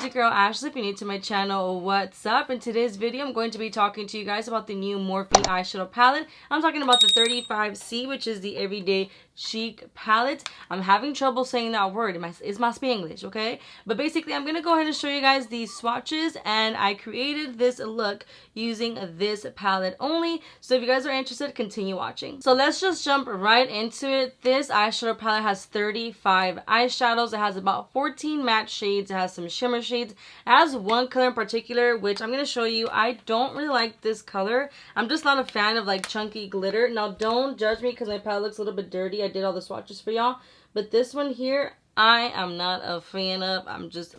your girl Ashley. If you're new to my channel, what's up? In today's video, I'm going to be talking to you guys about the new Morphe eyeshadow palette. I'm talking about the 35C, which is the everyday chic palette. I'm having trouble saying that word. It's my Spanglish, okay? But basically, I'm going to go ahead and show you guys these swatches, and I created this look using this palette only. So if you guys are interested, continue watching. So let's just jump right into it. This eyeshadow palette has 35 eyeshadows. It has about 14 matte shades. It has some shimmer shades. It has one color in particular, which I'm going to show you. I don't really like this color. I'm just not a fan of like chunky glitter. Now don't judge me because my palette looks a little bit dirty. I did all the swatches for y'all. But this one here, I am not a fan of. I'm just,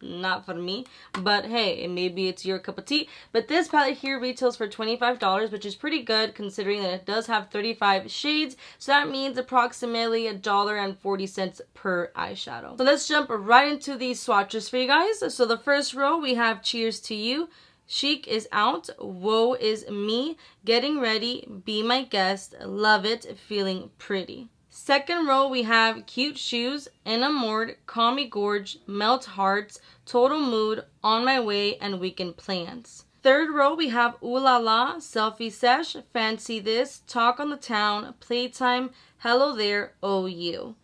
not for me. But hey, maybe it's your cup of tea. But this palette here retails for $25, which is pretty good considering that it does have 35 shades. So that means approximately $1.40 per eyeshadow. So let's jump right into these swatches for you guys. So the first row, we have Cheers to You. Chic is out, Woe is me, Getting ready, Be my guest, Love it, Feeling pretty. Second row, we have Cute Shoes, Enamored, Call Me Gorge, Melt Hearts, Total Mood, On My Way, and Weekend Plans. Third row, we have Ooh La La, Selfie Sesh, Fancy This, Talk on the Town, Playtime, Hello There, Oh You.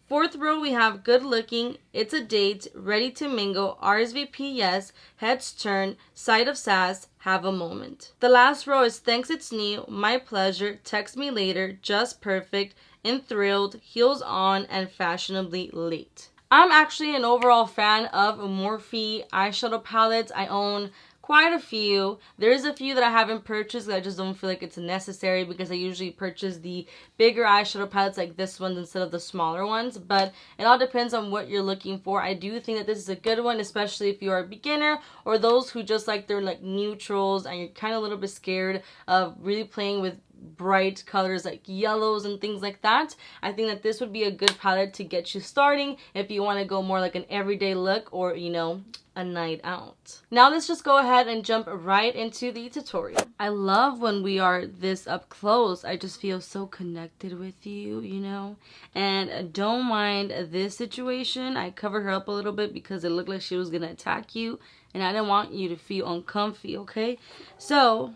Fourth row, we have Good Looking, It's a Date, Ready to Mingle, RSVP Yes, Heads Turn, Sight of Sass, Have a Moment. The last row is Thanks It's New, My Pleasure, Text Me Later, Just Perfect, Enthralled, Heels On, and Fashionably Late. I'm actually an overall fan of Morphe eyeshadow palettes. I own quite a few. There's a few that I haven't purchased that I just don't feel like it's necessary because I usually purchase the bigger eyeshadow palettes like this one instead of the smaller ones. But it all depends on what you're looking for. I do think that this is a good one, especially if you're a beginner or those who just like their like neutrals and you're kind of a little bit scared of really playing with bright colors like yellows and things like that. I think that this would be a good palette to get you starting if you want to go more like an everyday look or, you know, a night out. Now let's just go ahead and jump right into the tutorial. I love when we are this up close. I just feel so connected with you, you know? And don't mind this situation. I covered her up a little bit because it looked like she was gonna attack you and I didn't want you to feel uncomfy, okay? So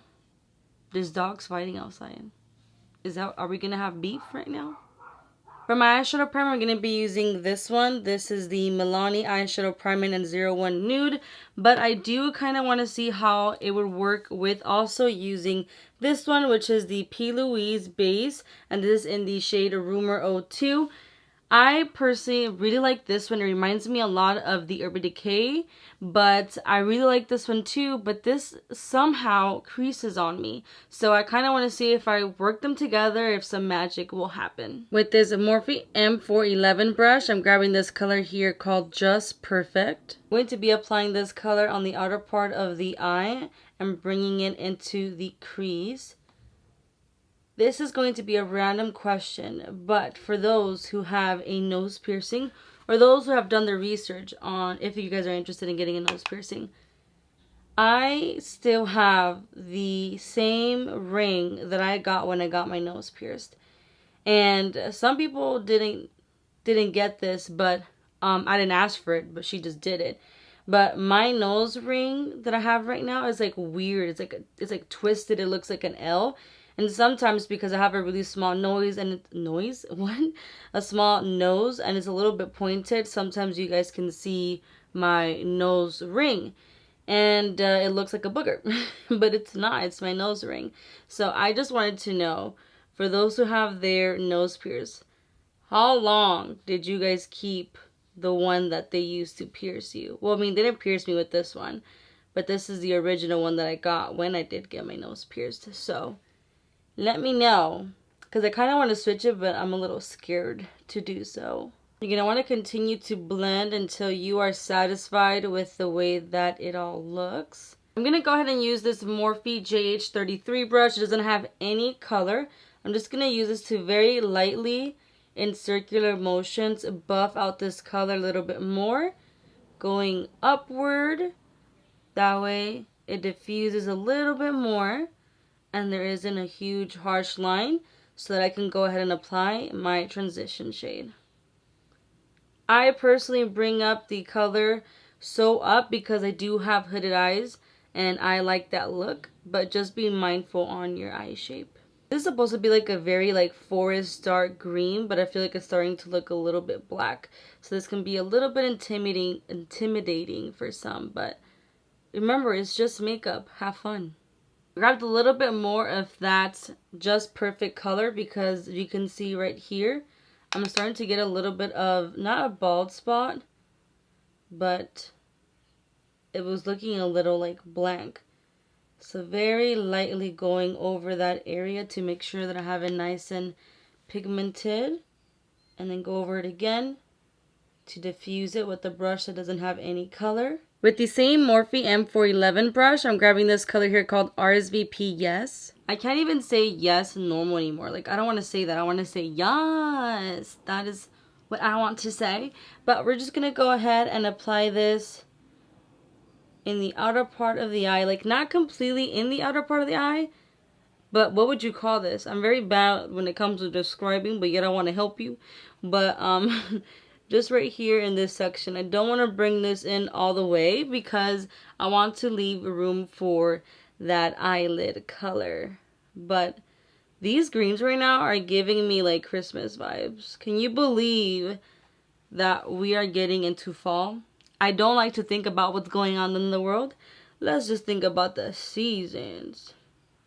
there's dogs fighting outside. Are we gonna have beef right now? For my eyeshadow primer, I'm gonna be using this one. This is the Milani eyeshadow primer in 01 Nude. But I do kind of want to see how it would work with also using this one, which is the P. Louise base. And this is in the shade Rumor 02. I personally really like this one. It reminds me a lot of the Urban Decay, but I really like this one too, but this somehow creases on me. So I kind of want to see if I work them together, if some magic will happen. With this Morphe M411 brush, I'm grabbing this color here called Just Perfect. I'm going to be applying this color on the outer part of the eye and bringing it into the crease. This is going to be a random question, but for those who have a nose piercing or those who have done their research on if you guys are interested in getting a nose piercing, I still have the same ring that I got when I got my nose pierced. And some people didn't get this, but I didn't ask for it, but she just did it. But my nose ring that I have right now is like weird. It's like twisted. It looks like an L. And sometimes because I have a really small a small nose and it's a little bit pointed, sometimes you guys can see my nose ring. And it looks like a booger. But it's not. It's my nose ring. So I just wanted to know, for those who have their nose pierced, how long did you guys keep the one that they used to pierce you? Well, I mean, they didn't pierce me with this one. But this is the original one that I got when I did get my nose pierced. So let me know, because I kind of want to switch it, but I'm a little scared to do so. You're going to want to continue to blend until you are satisfied with the way that it all looks. I'm going to go ahead and use this Morphe JH33 brush. It doesn't have any color. I'm just going to use this to very lightly, in circular motions, buff out this color a little bit more, going upward. That way it diffuses a little bit more and there isn't a huge harsh line, so that I can go ahead and apply my transition shade. I personally bring up the color so up because I do have hooded eyes and I like that look, but just be mindful on your eye shape. This is supposed to be like a very like forest dark green, but I feel like it's starting to look a little bit black. So this can be a little bit intimidating for some, but remember, it's just makeup. Have fun. I grabbed a little bit more of that Just Perfect color because you can see right here, I'm starting to get a little bit of, not a bald spot, but it was looking a little like blank. So very lightly going over that area to make sure that I have it nice and pigmented. And then go over it again to diffuse it with the brush that doesn't have any color. With the same Morphe M411 brush, I'm grabbing this color here called RSVP Yes. I can't even say yes normal anymore. Like, I don't want to say that. I want to say yes. That is what I want to say. But we're just going to go ahead and apply this in the outer part of the eye. Like, not completely in the outer part of the eye, but what would you call this? I'm very bad when it comes to describing, but yet I want to help you. But just right here in this section. I don't want to bring this in all the way because I want to leave room for that eyelid color. But these greens right now are giving me like Christmas vibes. Can you believe that we are getting into fall? I don't like to think about what's going on in the world. Let's just think about the seasons.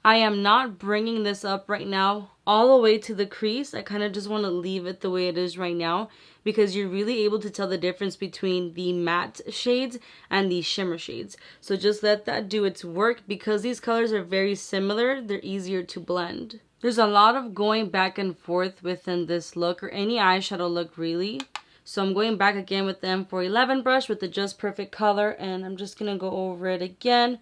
I am not bringing this up right now all the way to the crease. I kind of just want to leave it the way it is right now because you're really able to tell the difference between the matte shades and the shimmer shades. So just let that do its work because these colors are very similar. They're easier to blend. There's a lot of going back and forth within this look or any eyeshadow look really. So I'm going back again with the M411 brush with the Just Perfect color, and I'm just going to go over it again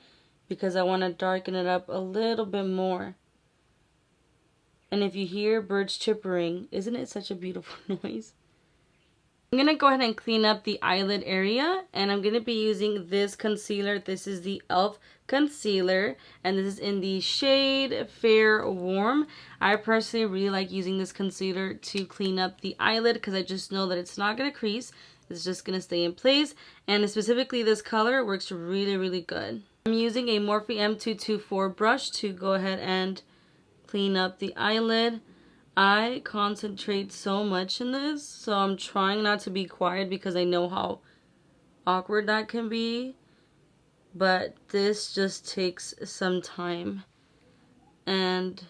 because I want to darken it up a little bit more. And if you hear birds chirping, isn't it such a beautiful noise? I'm going to go ahead and clean up the eyelid area, and I'm going to be using this concealer. This is the e.l.f. concealer, and this is in the shade Fair Warm. I personally really like using this concealer to clean up the eyelid because I just know that it's not going to crease. It's just going to stay in place, and specifically this color works really, really good. I'm using a Morphe M224 brush to go ahead and clean up the eyelid. I concentrate so much in this, so I'm trying not to be quiet because I know how awkward that can be. But this just takes some time. And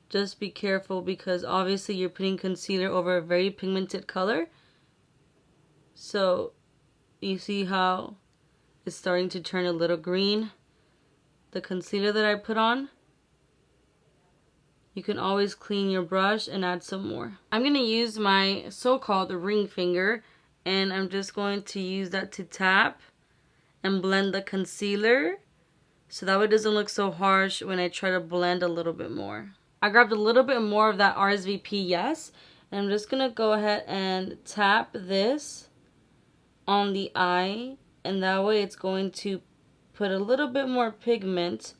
just be careful because obviously you're putting concealer over a very pigmented color. So you see how it's starting to turn a little green. The concealer that I put on. You can always clean your brush and add some more. I'm going to use my so-called ring finger, and I'm just going to use that to tap and blend the concealer so that way it doesn't look so harsh when I try to blend a little bit more. I grabbed a little bit more of that RSVP Yes, and I'm just going to go ahead and tap this on the eye, and that way it's going to put a little bit more pigment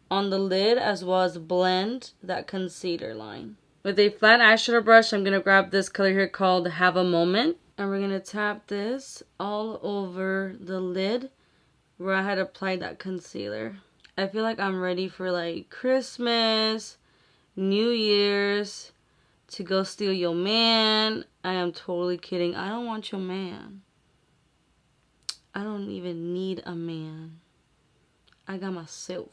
on the lid as well as blend that concealer line. With a flat eyeshadow brush, I'm going to grab this color here called Have a Moment. And we're going to tap this all over the lid where I had applied that concealer. I feel like I'm ready for like Christmas, New Year's, to go steal your man. I am totally kidding. I don't want your man. I don't even need a man. I got myself.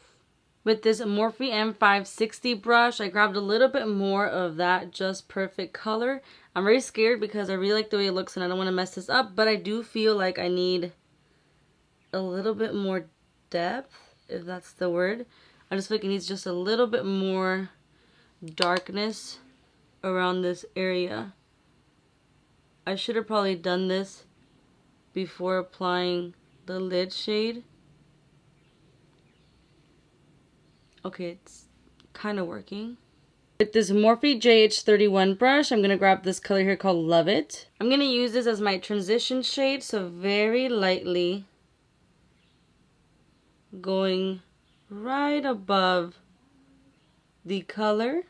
With this Morphe M560 brush, I grabbed a little bit more of that Just Perfect color. I'm very scared because I really like the way it looks and I don't want to mess this up, but I do feel like I need a little bit more depth, if that's the word. I just feel like it needs just a little bit more darkness around this area. I should have probably done this before applying the lid shade. Okay, it's kind of working. With this Morphe JH31 brush, I'm going to grab this color here called Love It. I'm going to use this as my transition shade, so very lightly going right above the color.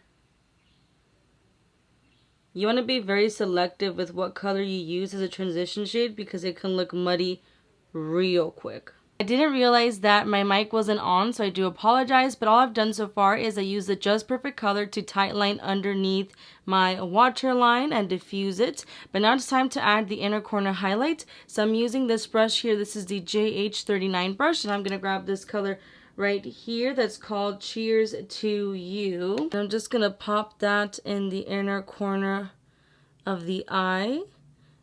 You want to be very selective with what color you use as a transition shade because it can look muddy real quick. I didn't realize that my mic wasn't on, so I do apologize, but all I've done so far is I use the Just Perfect color to tightline underneath my waterline and diffuse it. But now it's time to add the inner corner highlight. So I'm using this brush here. This is the JH39 brush, and I'm going to grab this color right here that's called Cheers to You. And I'm just going to pop that in the inner corner of the eye,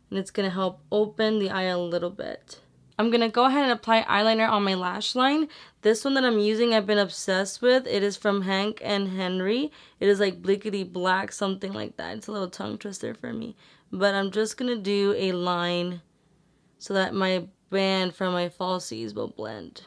and it's going to help open the eye a little bit. I'm going to go ahead and apply eyeliner on my lash line. This one that I'm using I've been obsessed with. It is from Hank and Henry. It is like Blickety Black, something like that. It's a little tongue twister for me. But I'm just going to do a line so that my band from my falsies will blend.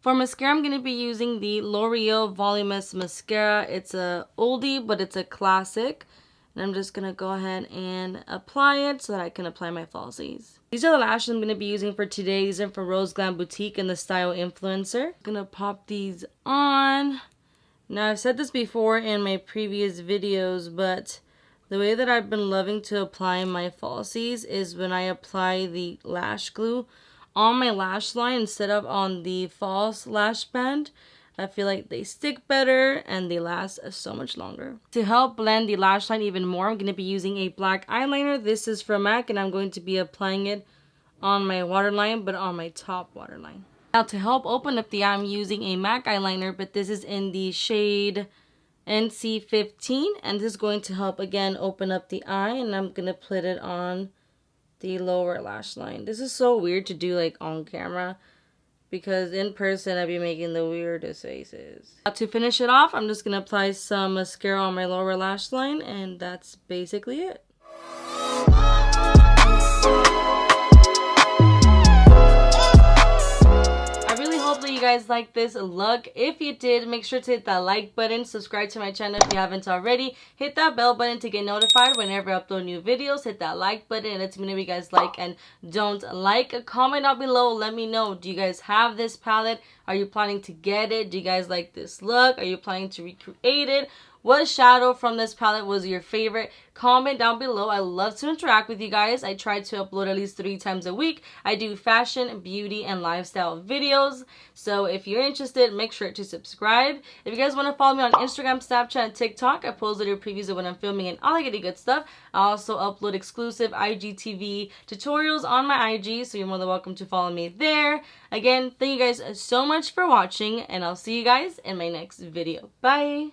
For mascara, I'm going to be using the L'Oreal Voluminous Mascara. It's a oldie, but it's a classic. And I'm just going to go ahead and apply it so that I can apply my falsies. These are the lashes I'm going to be using for today. These are from Rose Glam Boutique and the Style Influencer. I'm going to pop these on. Now, I've said this before in my previous videos, but the way that I've been loving to apply my falsies is when I apply the lash glue on my lash line instead of on the false lash band. I feel like they stick better and they last so much longer. To help blend the lash line even more, I'm going to be using a black eyeliner. This is from MAC, and I'm going to be applying it on my waterline, but on my top waterline. Now, to help open up the eye, I'm using a MAC eyeliner, but this is in the shade NC15, and this is going to help, again, open up the eye, and I'm going to put it on the lower lash line. This is so weird to do like on camera, because in person I'd be making the weirdest faces. Now, to finish it off, I'm just going to apply some mascara on my lower lash line, and that's basically it. I really hope that you guys like this look. If you did, make sure to hit that like button, subscribe to my channel if you haven't already, hit that bell button to get notified whenever I upload new videos, hit that like button, and let me know if you guys like and don't like. Comment down below, let me know, do you guys have this palette? Are you planning to get it? Do you guys like this look? Are you planning to recreate it? What shadow from this palette was your favorite? Comment down below. I love to interact with you guys. I try to upload at least 3 times a week. I do fashion, beauty, and lifestyle videos. So if you're interested, make sure to subscribe. If you guys want to follow me on Instagram, Snapchat, and TikTok, I post little previews of what I'm filming and all that good stuff. I also upload exclusive IGTV tutorials on my IG, so you're more than welcome to follow me there. Again, thank you guys so much for watching, and I'll see you guys in my next video. Bye!